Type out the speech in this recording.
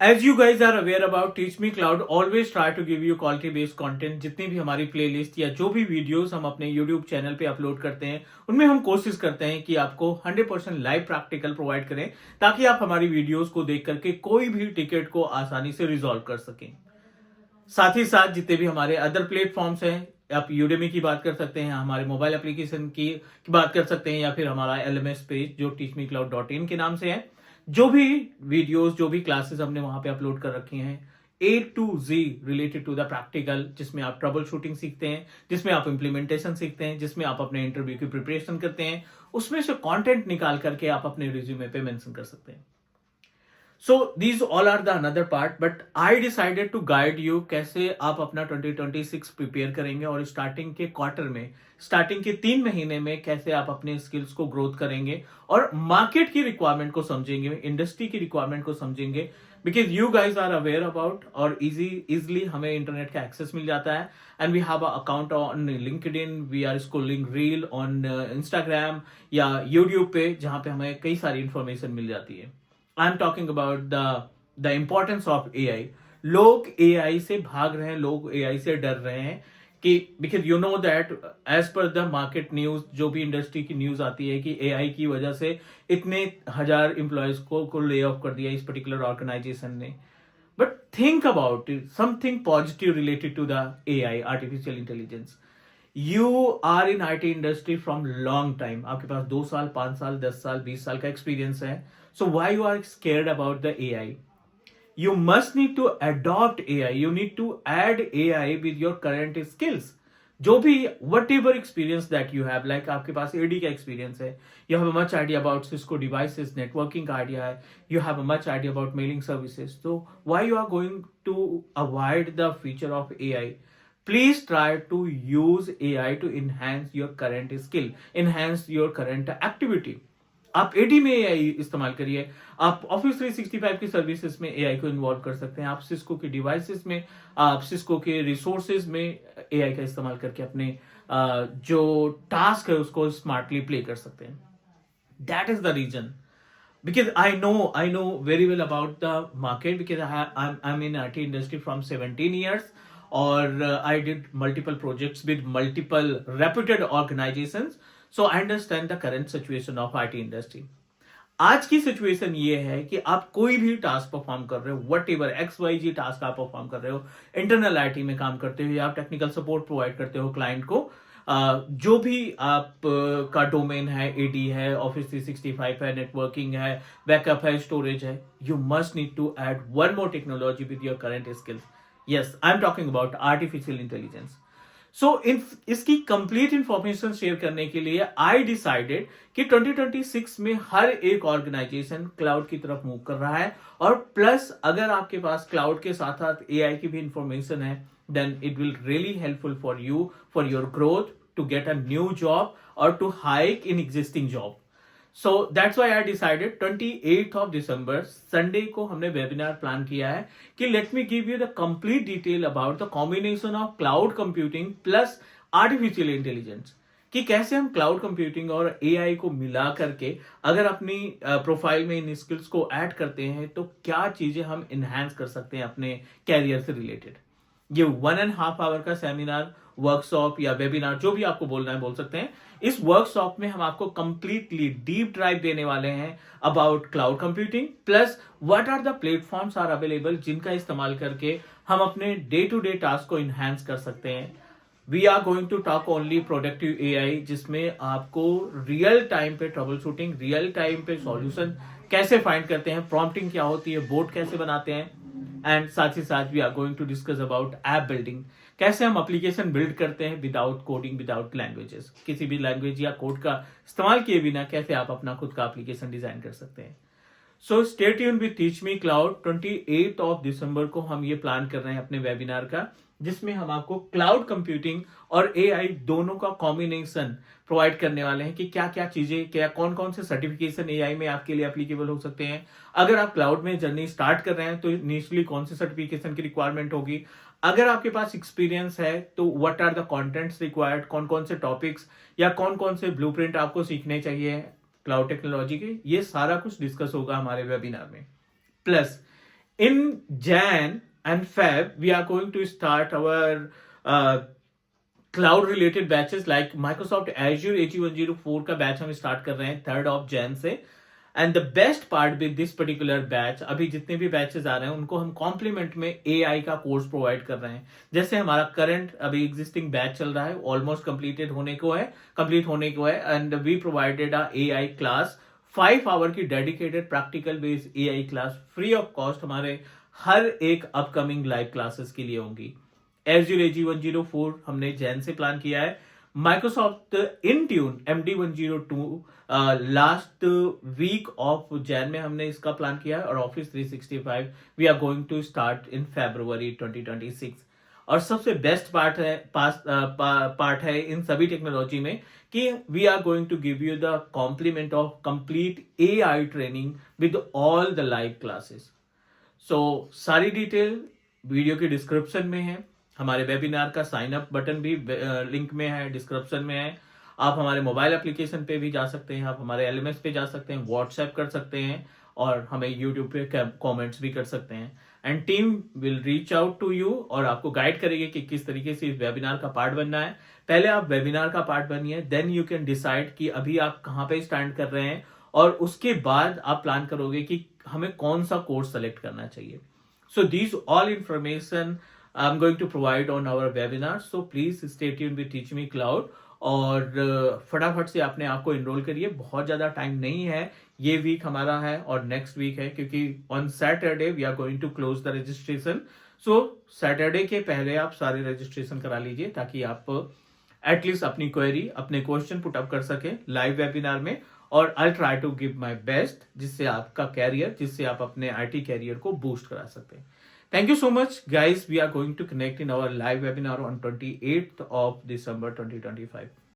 As you guys are aware about Teach Me Cloud, always try to give you quality based content. जितनी भी हमारी playlist या जो भी वीडियोस हम अपने यूट्यूब चैनल पे अपलोड करते हैं उनमें हम कोशिश करते हैं कि आपको 100% लाइव प्रैक्टिकल प्रोवाइड करें ताकि आप हमारी वीडियोस को देख करके कोई भी टिकट को आसानी से रिजॉल्व कर सकें। साथ ही साथ जितने भी हमारे अदर प्लेटफॉर्म्स हैं, आप यूडेमी की बात कर सकते हैं, हमारे मोबाइल एप्लीकेशन की बात कर सकते हैं, या फिर हमारा एलएमएस पेज जो teachmecloud.in के नाम से है। जो भी वीडियोस, जो भी क्लासेस हमने वहां पे अपलोड कर रखी हैं A to Z related to the practical, जिसमें आप ट्रबल शूटिंग सीखते हैं, जिसमें आप इम्प्लीमेंटेशन सीखते हैं, जिसमें आप अपने इंटरव्यू की प्रिपरेशन करते हैं, उसमें से कंटेंट निकाल करके आप अपने रिज्यूमे पे मेंशन कर सकते हैं। So these all are the another part, but I decided to guide you कैसे आप अपना 2026 प्रिपेयर करेंगे और स्टार्टिंग के क्वार्टर में, स्टार्टिंग के 3 महीने में कैसे आप अपने स्किल्स को ग्रोथ करेंगे और मार्केट की रिक्वायरमेंट को समझेंगे, इंडस्ट्री की रिक्वायरमेंट को समझेंगे। Because you guys are aware about और इजिली हमें इंटरनेट का एक्सेस मिल जाता है, and we have account on LinkedIn, we are scrolling reel on Instagram या यूट्यूब पे, जहां पे हमें कई सारी इंफॉर्मेशन मिल जाती है। आई am talking about the importance of AI. लोग एआई से भाग रहे हैं, लोग एआई से डर रहे हैं कि because you know that as per the market news, जो भी इंडस्ट्री की न्यूज आती है कि एआई की वजह से इतने हजार एम्प्लॉयज को ले ऑफ कर दिया इस पर्टिकुलर ऑर्गेनाइजेशन ने। But think about something positive related to the AI, artificial intelligence. You are in IT industry from long time, आपके पास 2 साल, 5 साल, 10 साल, 20 साल का एक्सपीरियंस है। So why you are scared about the AI? You must need to adopt AI. You need to add AI with your current skills. जो भी whatever experience that you have, like आपके पास AD का experience है, you have a much idea about Cisco devices, networking का idea है, you have a much idea about mailing services. So why you are going to avoid the feature of AI? Please try to use AI to enhance your current skill, enhance your current activity. आप AD में AI इस्तेमाल करिए, आप office 365 की services में AI को involve कर सकते हैं, आप सिस्को के डिवाइसेस में, आप सिस्को के रिसोर्सेज में एआई का इस्तेमाल करके अपने जो टास्क है उसको स्मार्टली प्ले कर सकते हैं। That is the reason, because I know very well about the market, because I'm in IT industry from 17 years, or I did multiple projects with multiple reputed organizations, so I understand the current situation of IT industry. आज की situation ये है कि आप कोई भी task perform कर रहे हो, वट एवर XYZ टास्क आप परफॉर्म कर रहे हो, इंटरनल आईटी में काम करते हो या आप टेक्निकल सपोर्ट प्रोवाइड करते हो क्लाइंट को, जो भी आप का डोमेन है, एडी है, ऑफिस 365 है, नेटवर्किंग है, बैकअप है, स्टोरेज है, you must need to add one more technology with your current skills. Yes, I am talking about artificial intelligence. So इसकी कंप्लीट इंफॉर्मेशन शेयर करने के लिए आई डिसाइडेड कि 2026 में हर एक ऑर्गेनाइजेशन क्लाउड की तरफ मूव कर रहा है, और प्लस अगर आपके पास क्लाउड के साथ साथ एआई की भी इंफॉर्मेशन है, then it will really helpful for you, for your growth, to get a new job or to hike in existing job. So that's why I decided 28th of December, Sunday को हमने webinar plan किया है कि let me give you the complete detail about the combination of cloud computing plus artificial intelligence, कि कैसे हम cloud computing और AI को मिला करके अगर अपनी प्रोफाइल में इन स्किल्स को ऐड करते हैं तो क्या चीजें हम इनहेंस कर सकते हैं अपने कैरियर से रिलेटेड। ये 1.5 आवर का सेमिनार, वर्कशॉप या वेबिनार, जो भी आपको बोलना है बोल सकते हैं। इस वर्कशॉप में हम आपको कंप्लीटली डीप ड्राइव देने वाले हैं about cloud computing, plus what are the platforms are available जिनका इस्तेमाल करके हम अपने डे टू डे टास्क को इनहेंस कर सकते हैं। We are going to talk only productive AI, जिसमें आपको रियल टाइम पे ट्रबल शूटिंग, रियल टाइम पे सॉल्यूशन कैसे फाइंड करते हैं, प्रॉम्प्टिंग क्या होती है, बोर्ड कैसे बनाते हैं, एंड साथ ही साथ we are going to discuss about app building, कैसे हम एप्लीकेशन बिल्ड करते हैं विदाउट कोडिंग, विदाउट लैंग्वेजेस, किसी भी लैंग्वेज या कोड का इस्तेमाल किए बिना कैसे आप अपना खुद का एप्लीकेशन डिजाइन कर सकते हैं। So stay tuned with teach me cloud. 28 of December को हम ये प्लान कर रहे हैं अपने वेबिनार का, जिसमें हम आपको क्लाउड कंप्यूटिंग और एआई दोनों का कॉम्बिनेशन प्रोवाइड करने वाले हैं कि क्या क्या चीजें, क्या कौन कौन से सर्टिफिकेशन एआई में आपके लिए एप्लीकेबल हो सकते हैं। अगर आप क्लाउड में जर्नी स्टार्ट कर रहे हैं तो इनिशियली कौन से सर्टिफिकेशन की रिक्वायरमेंट होगी, अगर आपके पास एक्सपीरियंस है तो what are the contents required, कौन कौन से टॉपिक्स या कौन कौन से ब्लूप्रिंट आपको सीखने चाहिए क्लाउड टेक्नोलॉजी के, ये सारा कुछ डिस्कस होगा हमारे वेबिनार में। Plus In Jan and Feb, we are going to start our cloud related batches like Microsoft Azure AG104 का बैच हम स्टार्ट कर रहे हैं 3rd of Jan से। And the best part with this particular batch, अभी जितने भी batches आ रहे हैं उनको हम कॉम्प्लीमेंट में AI का कोर्स प्रोवाइड कर रहे हैं। जैसे हमारा करंट अभी एग्जिस्टिंग बैच चल रहा है, ऑलमोस्ट कंप्लीट होने को है and we provided a AI class 5 hour की dedicated practical based AI class free of cost हमारे हर एक अपकमिंग लाइव क्लासेस के लिए होंगी। Azure AG104 हमने जैन से प्लान किया है। Microsoft Intune MD102 last week of Jan में हमने इसका प्लान किया है और office 365 we are going to start in February 2026। और सबसे बेस्ट पार्ट है इन सभी टेक्नोलॉजी में कि we are going to give you the compliment of complete AI training with all the live classes. So सारी डिटेल वीडियो के description में है। हमारे वेबिनार का साइन अप बटन भी लिंक में है, डिस्क्रिप्शन में है। आप हमारे मोबाइल एप्लीकेशन पे भी जा सकते हैं, आप हमारे LMS पे जा सकते हैं, व्हाट्सएप कर सकते हैं और हमें यूट्यूब पे कमेंट्स भी कर सकते हैं। And team will reach out to you और आपको गाइड करेगी कि किस तरीके से इस वेबिनार का पार्ट बनना है। पहले आप वेबिनार का पार्ट बनिए, देन यू कैन डिसाइड कि अभी आप कहाँ पे स्टैंड कर रहे हैं और उसके बाद आप प्लान करोगे कि हमें कौन सा कोर्स सेलेक्ट करना चाहिए। So these all information I'm going to provide on our webinar. So please stay tuned with Teach Me Cloud और फटाफट से अपने आप को इनरोल करिए। बहुत ज़्यादा टाइम नहीं है, ये वीक हमारा है और नेक्स्ट वीक है, क्योंकि on Saturday we are going to close the registration. So Saturday के पहले आप सारे रजिस्ट्रेशन करा लीजिए ताकि आप एटलीस्ट अपनी क्वेरी, अपने क्वेश्चन पुट अप कर सके लाइव वेबिनार में। और I try to give my best जिससे आपका कैरियर, जिससे आप अपने IT कैरियर को बूस्ट करा सकते हैं। Thank you so much guys. We are going to connect in our live webinar on 28th of December 2025।